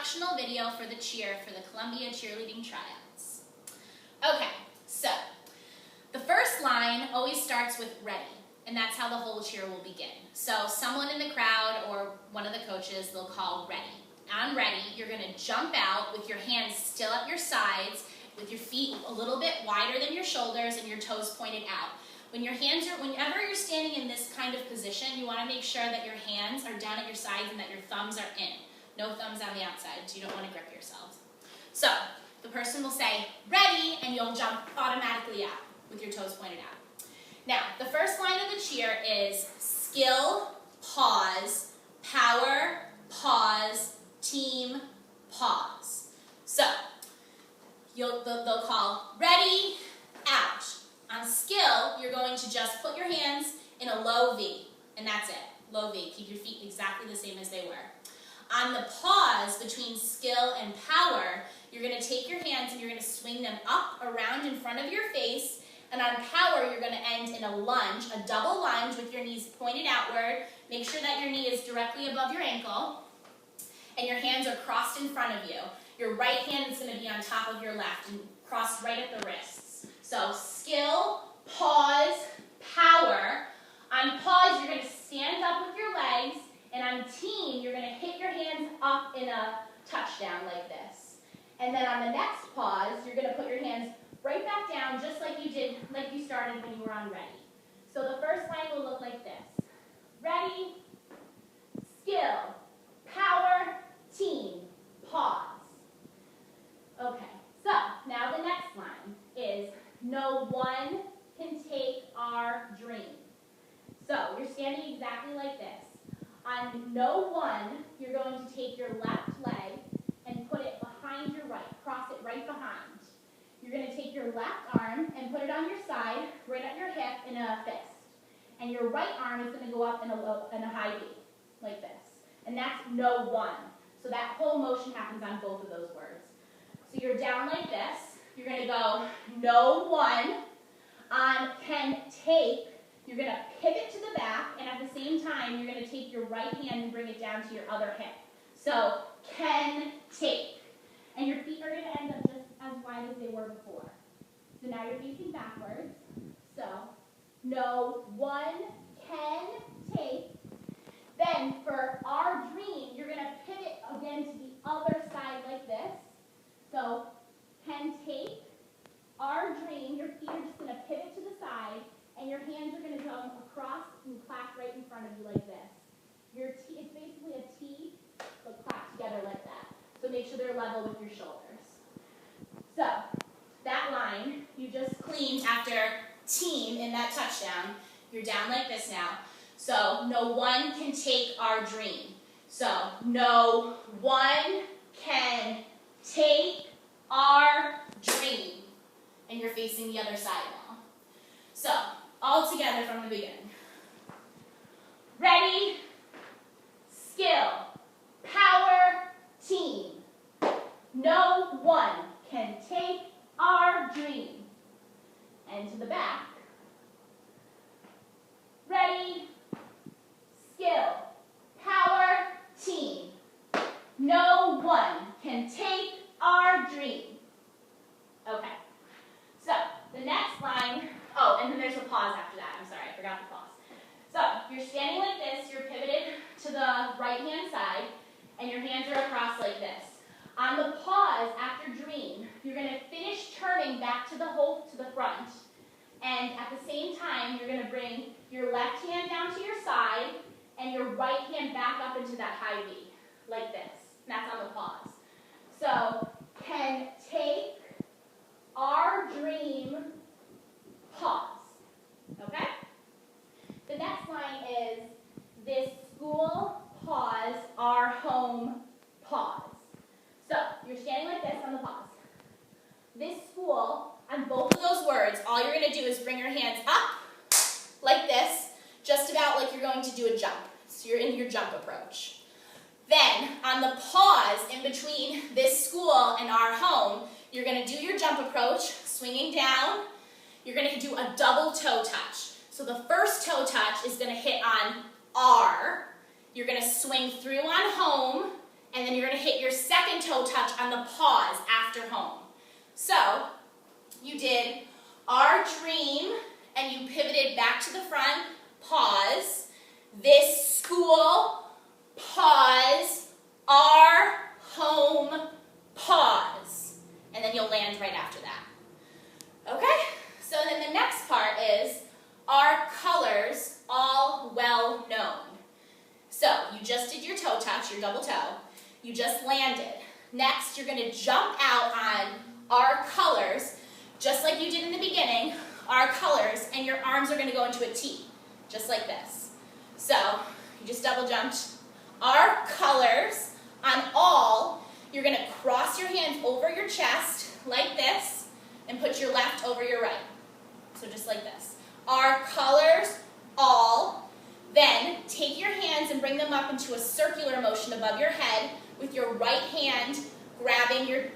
instructional video for the cheer for the Columbia cheerleading tryouts. Okay, so the first line always starts with ready, and that's how the whole cheer will begin. So someone in the crowd or one of the coaches, they'll call ready. On ready, you're going to jump out with your hands still at your sides, with your feet a little bit wider than your shoulders and your toes pointed out. Whenever you're standing in this kind of position, you want to make sure that your hands are down at your sides and that your thumbs are in. No thumbs on the outside, so you don't want to grip yourselves. So the person will say, ready, and you'll jump automatically out with your toes pointed out. Now, the first line of the cheer is skill, pause, power, pause, team, pause. So they'll call ready, out. On skill, you're going to just put your hands in a low V, and that's it, low V. Keep your feet exactly the same as they were. On the pause between skill and power, you're going to take your hands and you're going to swing them up, around in front of your face, and on power, you're going to end in a lunge, a double lunge with your knees pointed outward. Make sure that your knee is directly above your ankle, and your hands are crossed in front of you. Your right hand is going to be on top of your left and crossed right at the wrists. So skill, pause, power. On pause, you're going to stand up with your legs, and on team, you're going to hit your hands up in a touchdown like this. And then on the next pause, you're going to put your hands right back down just like you did, like you started when you were on ready. So the first line will look like this. Ready, skill, power, team, pause. Okay, so now the next line is no one can take our dream. So you're standing exactly like this. On no one, you're going to take your left leg and put it behind your right, cross it right behind. You're going to take your left arm and put it on your side, right at your hip in a fist. And your right arm is going to go up in a high V, like this. And that's no one. So that whole motion happens on both of those words. So you're down like this. You're going to go no one. On can take, you're going to pivot to the back, and at the same time, you're going to take your right hand and bring it down to your other hip. So can take. And your feet are going to end up just as wide as they were before. So now you're facing backwards. So no one can take. Then for our dream, you're going to pivot again to the other side like this. So can take, our dream, your feet are just going to pivot to the side, and your hands are going to go across and clap right in front of you like this. It's basically a T, but clap together like that. So make sure they're level with your shoulders. So that line you just cleaned after team in that touchdown, you're down like this now. So no one can take our dream. So no one can take our dream. And you're facing the other side now. So all together from the beginning. Ready, skill, power, team. No one can take our dream. And to the back. Ready, skill, power, team. No one can take our dream. Okay. So the next line, oh, and then there's a pause after that. I'm sorry, I forgot the pause. So you're standing like this, you're pivoted to the right-hand side, and your hands are across like this. On the pause after dream, you're going to finish turning back to the front, and at the same time, you're going to bring your left hand down to your side, and your right hand back up into that high V, like this. And that's on the pause. So, can take our dream, pause. Okay? The next line is this school, pause, our home, pause. So, you're standing like this on the pause. This school, on both of those words, all you're going to do is bring your hands up, like this, just about like you're going to do a jump. So you're in your jump approach. Then, on the pause in between this school and our home, you're going to do your jump approach, swinging down. You're going to do a double toe touch. So the first toe touch is going to hit on R. You're going to swing through on home, and then you're going to hit your second toe touch on the pause after home. So you did our dream, and you pivoted back to the front, pause, this school, pause, our home, pause, and then you'll land right after that. Okay? So then the next part is our colors, all well known. So you just did your toe touch, your double toe. You just landed. Next, you're going to jump out on our colors, just like you did in the beginning, our colors, and your arms are going to go into a T, just like this. So you just double jumped. Our colors on all, you're going to cross your hands over your chest like this and put your left over your right. So just like this. Our colors, all. Then take your hands and bring them up into a circular motion above your head with your right hand grabbing your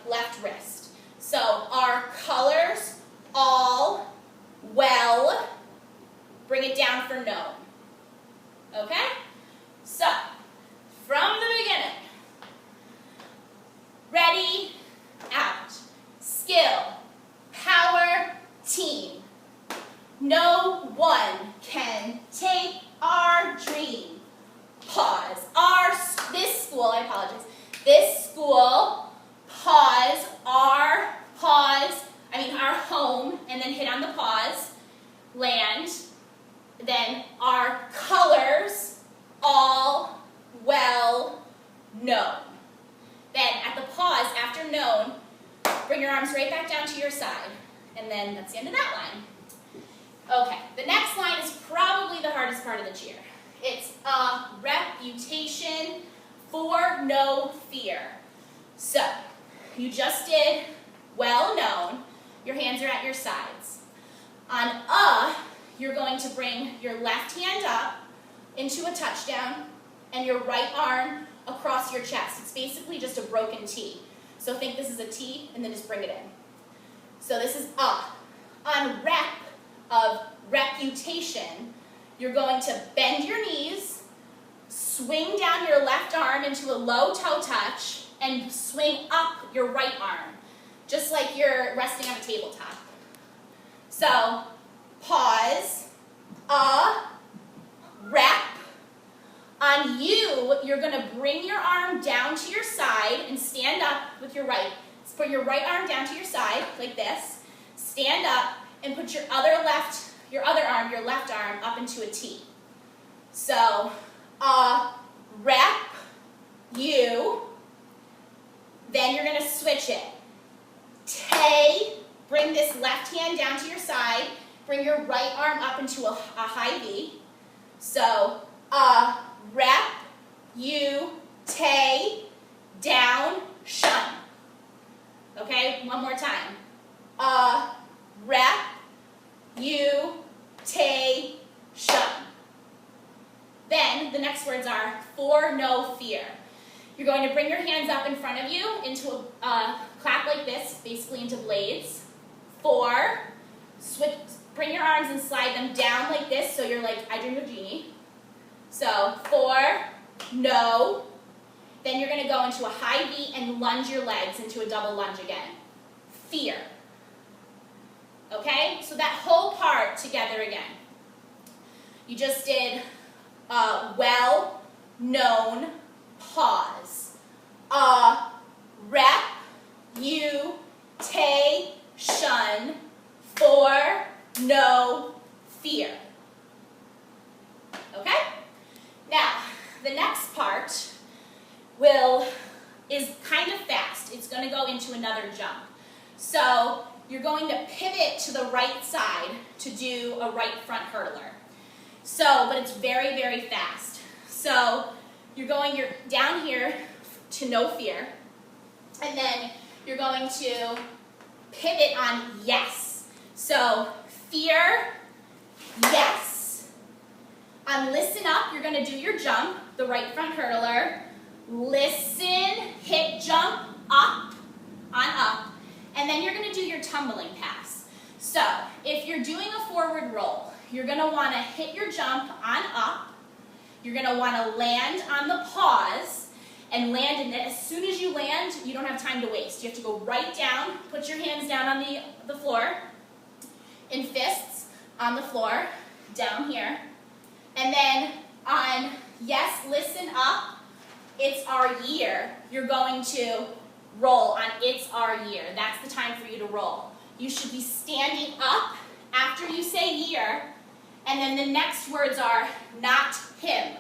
left wrist. So our colors, all, well, bring it down for known. Okay? So, from the beginning, ready, out, skill, power, team. No one can take our dream. Pause. This school, I apologize. This school, pause, our home, and then hit on the pause, land, then our colors, all, well, known. Then at the pause, after known, bring your arms right back down to your side, and then that's the end of that line. Okay, the next line is probably the hardest part of the cheer. It's a reputation for no fear. So, you just did well known. Your hands are at your sides. On you're going to bring your left hand up into a touchdown and your right arm across your chest. It's basically just a broken T. So think this is a T and then just bring it in. So this is On rep of reputation, you're going to bend your knees, swing down your left arm into a low toe touch, and swing up your right arm, just like you're resting on a tabletop. So, pause, rep. On you, you're going to bring your arm down to your side and stand up with your right. So put your right arm down to your side, like this. Stand up and put your left arm, up into a T. So, rep, you. Then you're going to switch it. Tay, bring this left hand down to your side. Bring your right arm up into a high V. So, rep, you, tay, down, shun. Okay, one more time. Rep, you, tay, shun. Then the next words are for no fear. You're going to bring your hands up in front of you into a clap like this, basically into blades. For, switch, bring your arms and slide them down like this, so you're like, I dream of Genie. So, for, no. Then you're going to go into a high V and lunge your legs into a double lunge again. Fear. Okay? So that whole part together again. You just did well, known, pause. Rep, you, tay, shun, for, no, fear. Okay? Now, the next part is kind of fast. It's going to go into another jump. So you're going to pivot to the right side to do a right front hurdler. So, but it's very, very fast. So you're down here to no fear, and then you're going to pivot on yes. So fear, yes. On listen up, you're going to do your jump, the right front hurdler. Listen, hit jump, up, on up. And then you're going to do your tumbling pass. So if you're doing a forward roll, you're going to want to hit your jump on up. You're going to want to land on the pause. and land, and then as soon as you land, you don't have time to waste. You have to go right down, put your hands down on the floor, in fists on the floor, down here, and then on yes, listen up, it's our year, you're going to roll on it's our year. That's the time for you to roll. You should be standing up after you say year, and then the next words are not him.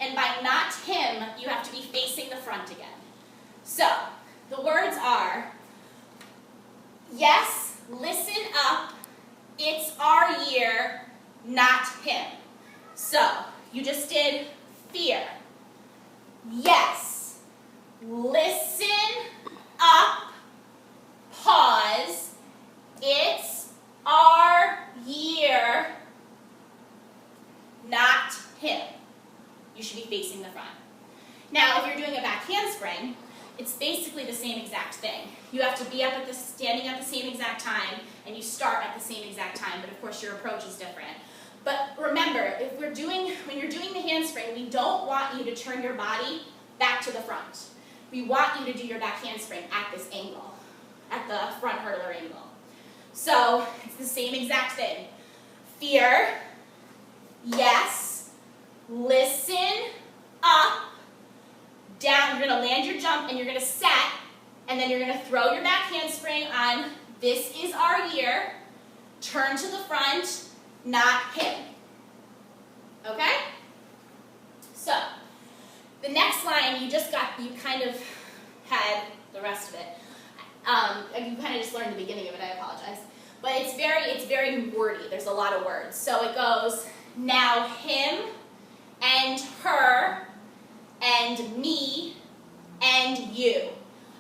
And by not him, you have to be facing the front again. So, the words are, yes, listen up, it's our year, not him. So, you just did fear. Yes, listen up, pause, it's our year, not him. You should be facing the front. Now, if you're doing a back handspring, it's basically the same exact thing. You have to be up standing at the same exact time, and you start at the same exact time, but of course your approach is different. But remember, when you're doing the handspring, we don't want you to turn your body back to the front. We want you to do your back handspring at this angle, at the front hurdler angle. So, it's the same exact thing. Fear, yes, listen, up, down. You're going to land your jump, and you're going to set, and then you're going to throw your back handspring on this is our year, turn to the front, not him. Okay? So, the next line, you kind of had the rest of it. You kind of just learned the beginning of it, I apologize. But it's very wordy. There's a lot of words. So it goes, now him, and her, and me, and you.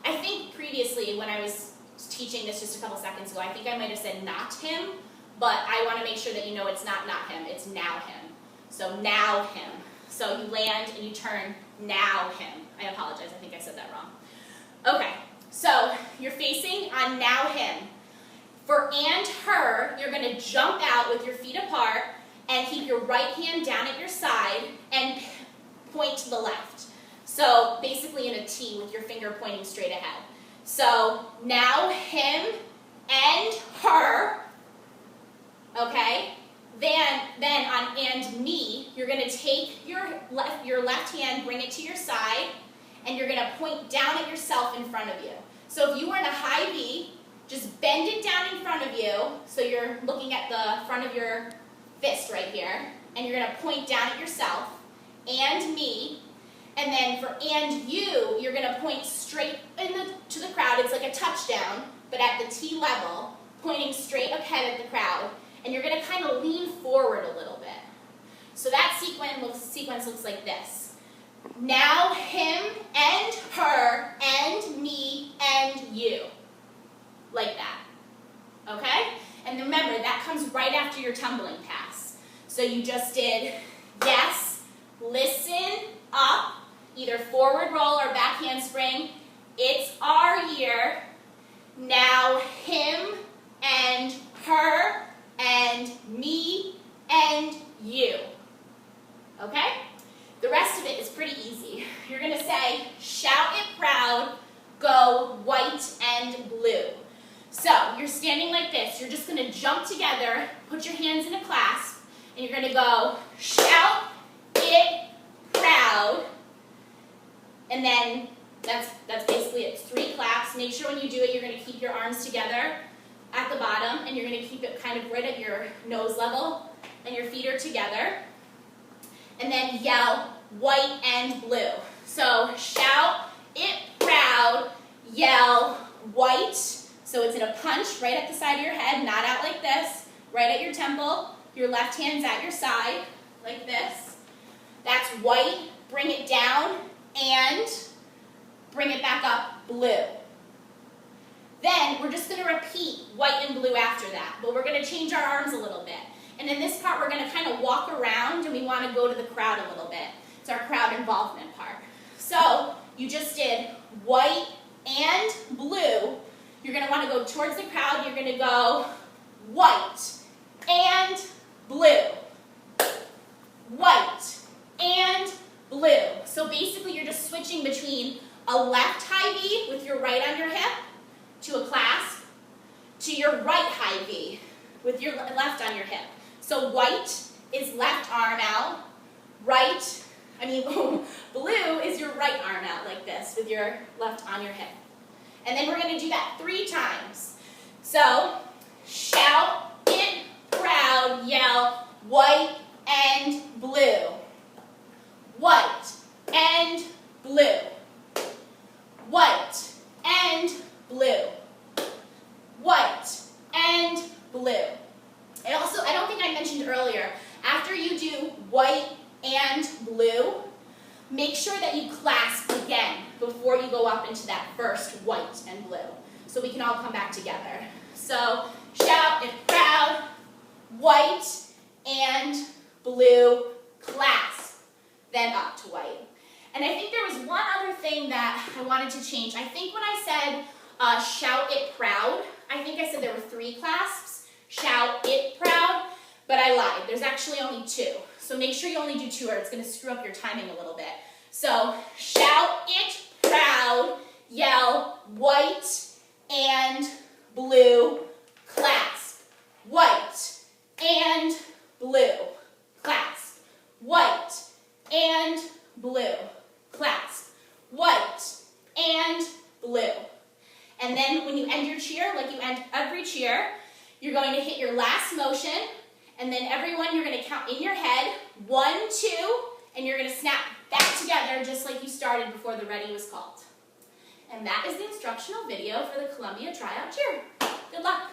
I think previously when I was teaching this just a couple seconds ago, I think I might have said not him, but I want to make sure that you know it's not him, it's now him. So now him. So you land and you turn, now him. I apologize, I think I said that wrong. Okay, so you're facing on now him. For and her, you're going to jump out with your feet apart and keep your right hand down at your side and point to the left. So basically in a T with your finger pointing straight ahead. So now him and her, okay? Then on and me, you're going to take your left hand, bring it to your side, and you're going to point down at yourself in front of you. So if you were in a high V, just bend it down in front of you, so you're looking at the front of your fist right here, and you're going to point down at yourself, and me, and then for and you, you're going to point straight to the crowd. It's like a touchdown, but at the T level, pointing straight ahead at the crowd, and you're going to kind of lean forward a little bit. So that sequence looks like this. Now him and her and me and you. Like that. Okay? And remember, that comes right after your tumbling pass. So you just did yes, listen, up, either forward roll or back handspring. It's our year. Now him and her and me and you. Okay? The rest of it is pretty easy. You're going to say, shout it proud, go white and blue. So, you're standing like this. You're just going to jump together, put your hands in a clasp, and you're going to go, shout it proud. And then, that's basically it. 3 claps. Make sure when you do it, you're going to keep your arms together at the bottom, and you're going to keep it kind of right at your nose level, and your feet are together. And then yell, white and blue. So, shout it proud, yell, white. So it's in a punch right at the side of your head, not out like this, right at your temple. Your left hand's at your side, like this. That's white, bring it down, and bring it back up, blue. Then we're just going to repeat white and blue after that, but we're going to change our arms a little bit. And in this part, we're going to kind of walk around, and we want to go to the crowd a little bit. It's our crowd involvement part. So you just did white and blue. You're going to want to go towards the crowd. You're going to go white and blue. White and blue. So basically you're just switching between a left high V with your right on your hip to a clasp to your right high V with your left on your hip. So white is left arm out, blue is your right arm out like this with your left on your hip. And then we're going to do that 3 times. So shout it proud, yell white and blue. White and blue. White and blue. White and blue. And also, I don't think I mentioned earlier, after you do white and blue, make sure that you clasp again before you go up into that first white and blue. So we can all come back together. So shout it proud, white and blue, clasp, then up to white. And I think there was one other thing that I wanted to change. I think when I said shout it proud, I think I said there were 3 clasps, shout it proud, but I lied. There's actually only 2. So make sure you only do 2 or it's going to screw up your timing a little bit. So shout it proud, yell white and blue, clasp. White and blue, clasp. White and blue, clasp. White and blue. And then when you end your cheer, like you end every cheer, you're going to hit your last motion, and then everyone you're going to count in your head, 1, 2, and you're going to snap back together just like you started before the ready was called. And that is the instructional video for the Columbia Tryout Cheer. Good luck.